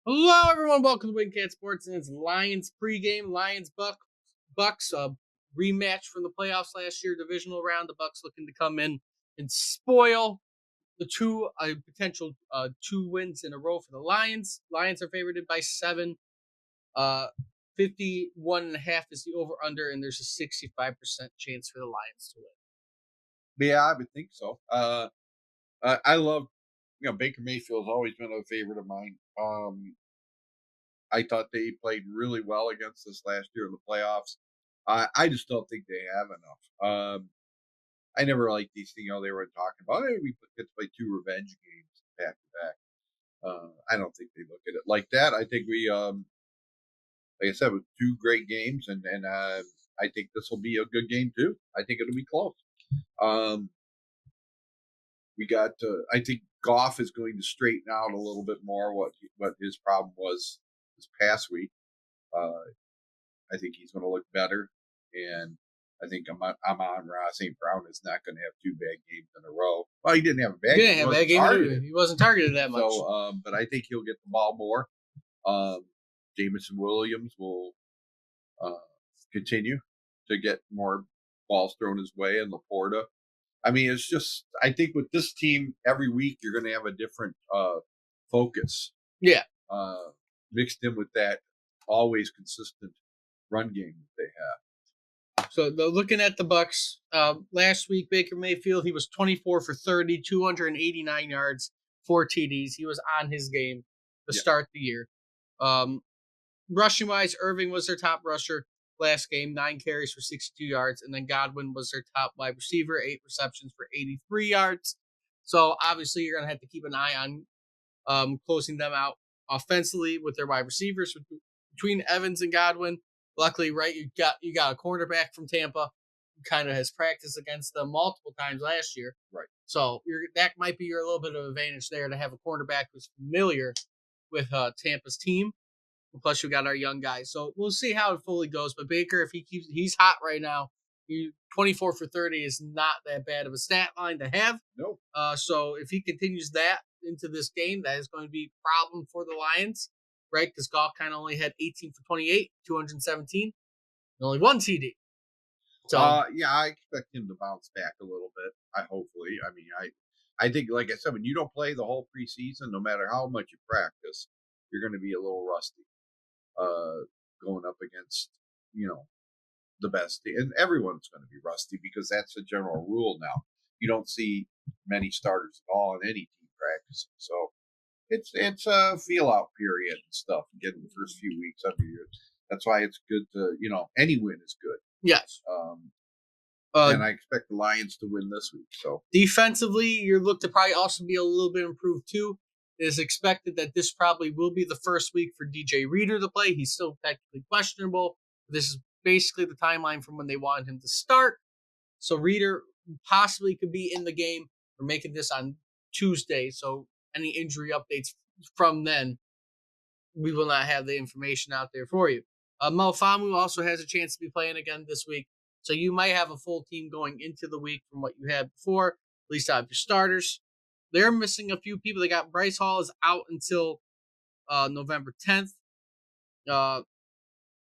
Hello, everyone. Welcome to Wingcat Sports, and it's Lions pregame. Bucks, rematch from the playoffs last year, divisional round. The Bucks looking to come in and spoil the potential two wins in a row for the Lions. Lions are favored by 7. 51.5 is the over under, and there's a 65% chance for the Lions to win. Yeah, I would think so. I love, Baker Mayfield's always been a favorite of mine. I thought they played really well against us last year in the playoffs. I just don't think they have enough. I never liked these things. They were talking about, hey, we get to play 2 revenge games back to back. I don't think they look at it like that. I think we, like I said, with 2 great games, and I think this will be a good game too. I think it'll be close. We got. I think Goff is going to straighten out a little bit more what his problem was this past week. I think he's going to look better, and I think Amon-Ra St. Brown is not going to have 2 bad games in a row. Well, he didn't have a bad game. He didn't have a bad game. He wasn't targeted that much. So, but I think he'll get the ball more. Jameson Williams will continue to get more balls thrown his way, and Laporta. I mean, it's just, I think with this team, every week you're going to have a different focus. Yeah. Mixed in with that always consistent run game that they have. So looking at the Bucs, last week, Baker Mayfield, he was 24 for 30, 289 yards, 4 TDs. He was on his game to start the year. Rushing-wise, Irving was their top rusher last game, 9 carries for 62 yards, and then Godwin was their top wide receiver, 8 receptions for 83 yards. So obviously you're going to have to keep an eye on closing them out offensively with their wide receivers between Evans and Godwin. Luckily, right, you got a cornerback from Tampa who kind of has practiced against them multiple times last year. Right. So that might be your little bit of advantage there to have a cornerback who's familiar with Tampa's team. Plus, you got our young guys. So we'll see how it fully goes. But Baker, if he's hot right now. 24 for 30 is not that bad of a stat line to have. Nope. So if he continues that into this game, that is going to be a problem for the Lions, right? Because Goff kind of only had 18 for 28, 217, and only 1 TD. So yeah, I expect him to bounce back a little bit. Hopefully. I mean, I think, like I said, when you don't play the whole preseason, no matter how much you practice, you're going to be a little rusty. Going up against, the best team. And everyone's going to be rusty because that's the general rule now. You don't see many starters at all in any team practicing. So it's a feel out period and stuff, getting the first few weeks under you. That's why it's good to, any win is good. Yes. And I expect the Lions to win this week. So defensively, your look to probably also be a little bit improved too. It is expected that this probably will be the first week for DJ Reader to play. He's still technically questionable. This is basically the timeline from when they wanted him to start. So Reader possibly could be in the game. We're making this on Tuesday, so any injury updates from then, we will not have the information out there for you. Malfamu also has a chance to be playing again this week. So you might have a full team going into the week from what you had before, at least out of your starters. They're missing a few people. They got Bryce Hall is out until November 10th.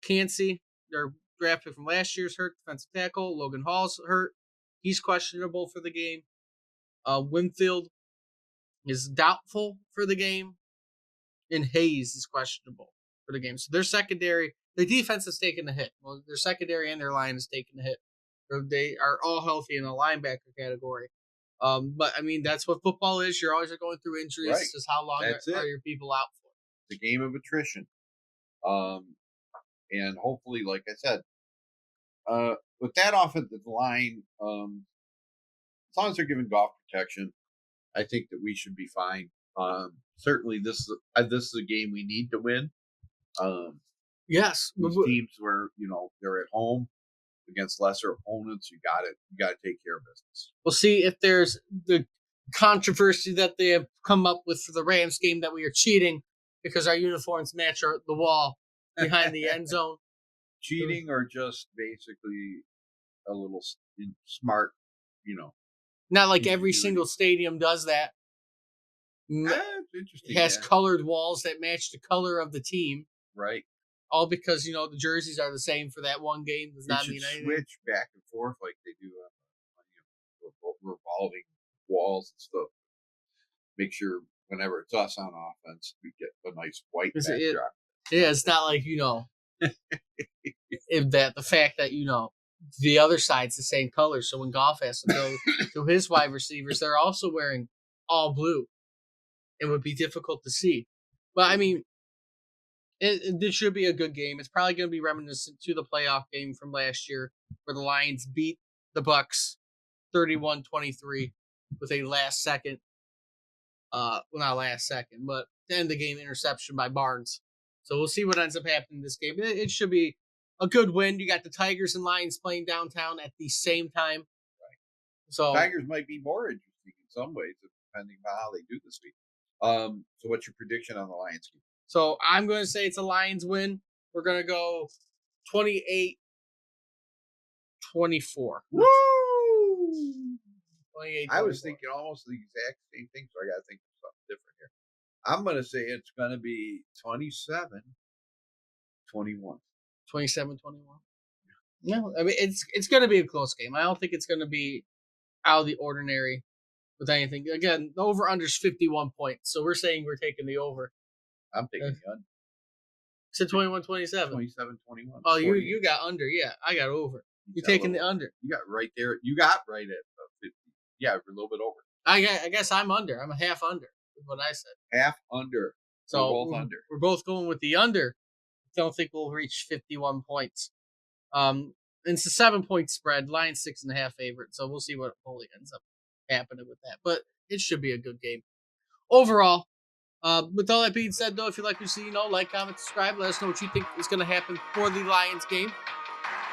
Cansey, their draft pick from last year's hurt, defensive tackle. Logan Hall's hurt. He's questionable for the game. Winfield is doubtful for the game. And Hayes is questionable for the game. So their secondary, the defense is taking a hit. Well, their secondary and their line is taking a hit. They are all healthy in the linebacker category. But I mean, that's what football is. You're always going through injuries. Right. It's just how long are your people out for? The game of attrition. And hopefully, like I said, with that offensive line, as long as they're giving Goff protection, I think that we should be fine. Certainly, this is a game we need to win. Yes, these teams where they're at home against lesser opponents, you got to take care of business. We'll see if there's the controversy that they have come up with for the Rams game that we are cheating because our uniforms match the wall behind the end zone. Cheating or just basically a little smart, Not like every single stadium does that. It's interesting. It has colored walls that match the color of the team. Right. All because, the jerseys are the same for that one game does not mean anything. Switch back and forth like they do on revolving walls and stuff. Make sure whenever it's us on offense, we get a nice white backdrop. It's not like, if the fact that, the other side's the same color. So when Goff has to go to his wide receivers, they're also wearing all blue. It would be difficult to see. But, I mean, this should be a good game. It's probably going to be reminiscent to the playoff game from last year where the Lions beat the Bucs 31-23 with a last second, not last second, but to end the game interception by Barnes. So we'll see what ends up happening in this game. It should be a good win. You got the Tigers and Lions playing downtown at the same time. Right. So Tigers might be more interesting in some ways, depending on how they do this week. So what's your prediction on the Lions game? So I'm going to say it's a Lions win. We're going to go 28-24. Woo! 28-24. I was thinking almost the exact same thing, so I got to think of something different here. I'm going to say it's going to be 27-21. 27-21. No, I mean it's going to be a close game. I don't think it's going to be out of the ordinary with anything. Again, the over/under is 51 points, so we're saying we're taking the over. I'm taking the under. It's 21-27. 27-21. Oh, you got under. Yeah, I got over. You're taking the under. You got right there. You got right at 50. Yeah, a little bit over. I guess I'm under. I'm a half under. Is what I said. Half under. So we're both under. We're both going with the under. Don't think we'll reach 51 points. It's a 7-point spread. Lions 6.5 favorite. So we'll see what fully ends up happening with that. But it should be a good game. Overall, with all that being said, though, if you like what you see, like, comment, subscribe. Let us know what you think is going to happen for the Lions game.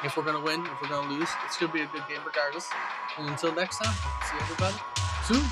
If we're going to win, if we're going to lose, it's going to be a good game regardless. And until next time, see everybody soon.